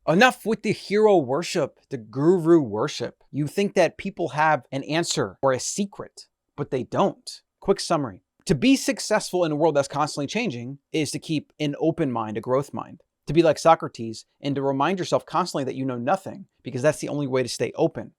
Enough with the hero worship, the guru worship. You think that people have an answer or a secret, but they don't. Quick summary. To be successful in a world that's constantly changing is to keep an open mind, a growth mind. To be like Socrates and to remind yourself constantly that you know nothing, because that's the only way to stay open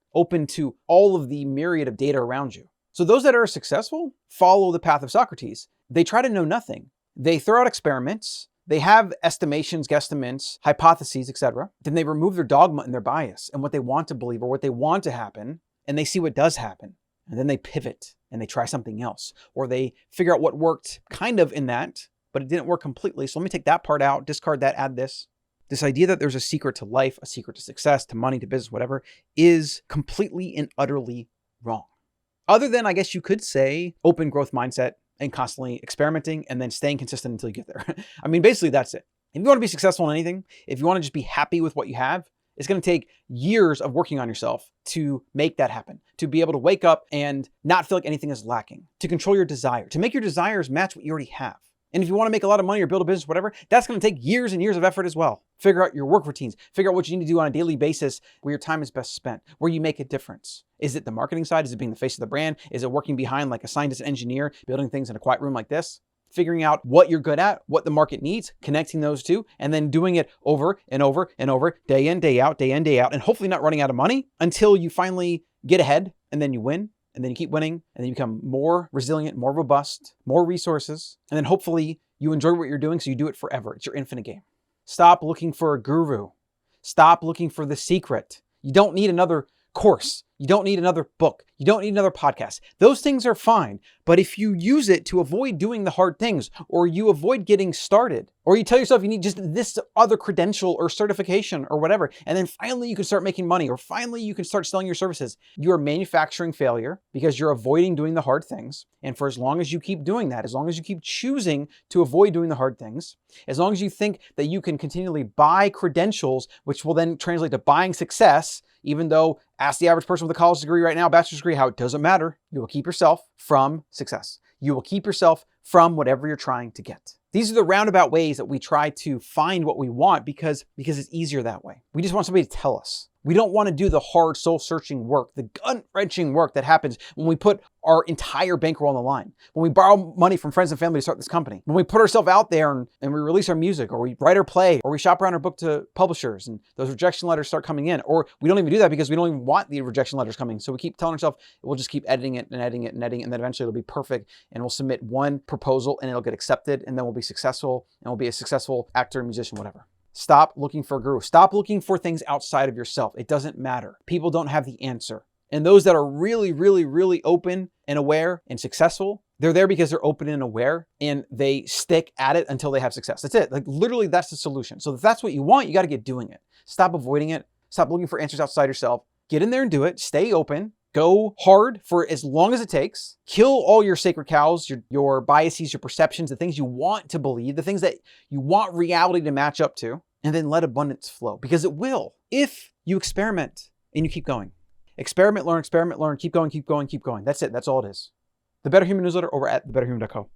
to all of the myriad of data around you. So those that are successful follow the path of Socrates. They try to know nothing. They throw out experiments. They have estimations, guesstimates, hypotheses, etc. Then they remove their dogma and their bias and what they want to believe or what they want to happen, and they see what does happen. And then they pivot and they try something else, or they figure out what worked kind of in that, but it didn't work completely. So let me take that part out, discard that, add this. This idea that there's a secret to life, a secret to success, to money, to business, whatever, is completely and utterly wrong. Other than, I guess you could say, open growth mindset and constantly experimenting and then staying consistent until you get there. I mean, basically that's it. If you want to be successful in anything, if you want to just be happy with what you have, it's going to take years of working on yourself to make that happen, to be able to wake up and not feel like anything is lacking, to control your desire, to make your desires match what you already have. And if you want to make a lot of money or build a business, whatever, that's going to take years and years of effort as well. Figure out your work routines, figure out what you need to do on a daily basis where your time is best spent, where you make a difference. Is it the marketing side? Is it being the face of the brand? Is it working behind like a scientist engineer, building things in a quiet room like this? Figuring out what you're good at, what the market needs, connecting those two, and then doing it over and over and over, day in, day out, and hopefully not running out of money until you finally get ahead and then you win. And then you keep winning, and then you become more resilient, more robust, more resources. And then hopefully you enjoy what you're doing, so you do it forever. It's your infinite game. Stop looking for a guru. Stop looking for the secret. You don't need another course. You don't need another book. You don't need another podcast. Those things are fine. But if you use it to avoid doing the hard things, or you avoid getting started, or you tell yourself you need just this other credential or certification or whatever, and then finally you can start making money, or finally you can start selling your services, you are manufacturing failure because you're avoiding doing the hard things. And for as long as you keep doing that, as long as you keep choosing to avoid doing the hard things, as long as you think that you can continually buy credentials, which will then translate to buying success, even though ask the average person with a college degree right now, bachelor's degree, how it doesn't matter. You will keep yourself from success. You will keep yourself from whatever you're trying to get. These are the roundabout ways that we try to find what we want because it's easier that way. We just want somebody to tell us. We don't want to do the hard soul-searching work, the gut-wrenching work that happens when we put our entire bankroll on the line, when we borrow money from friends and family to start this company, when we put ourselves out there and we release our music, or we write our play, or we shop around our book to publishers and those rejection letters start coming in, or we don't even do that because we don't even want the rejection letters coming. So we keep telling ourselves, we'll just keep editing it and editing it and editing it, and then eventually it'll be perfect, and we'll submit one proposal and it'll get accepted, and then we'll be successful, and we'll be a successful actor, musician, whatever. Stop looking for a guru. Stop looking for things outside of yourself. It doesn't matter. People don't have the answer. And those that are really, really, really open and aware and successful, they're there because they're open and aware, and they stick at it until they have success. That's it. Like literally, that's the solution. So if that's what you want, you got to get doing it. Stop avoiding it. Stop looking for answers outside yourself. Get in there and do it. Stay open. Go hard for as long as it takes. Kill all your sacred cows, your biases, your perceptions, the things you want to believe, the things that you want reality to match up to, and then let abundance flow, because it will if you experiment and you keep going. Experiment, learn, keep going, keep going, keep going. That's it. That's all it is. The Better Human newsletter over at thebetterhuman.co.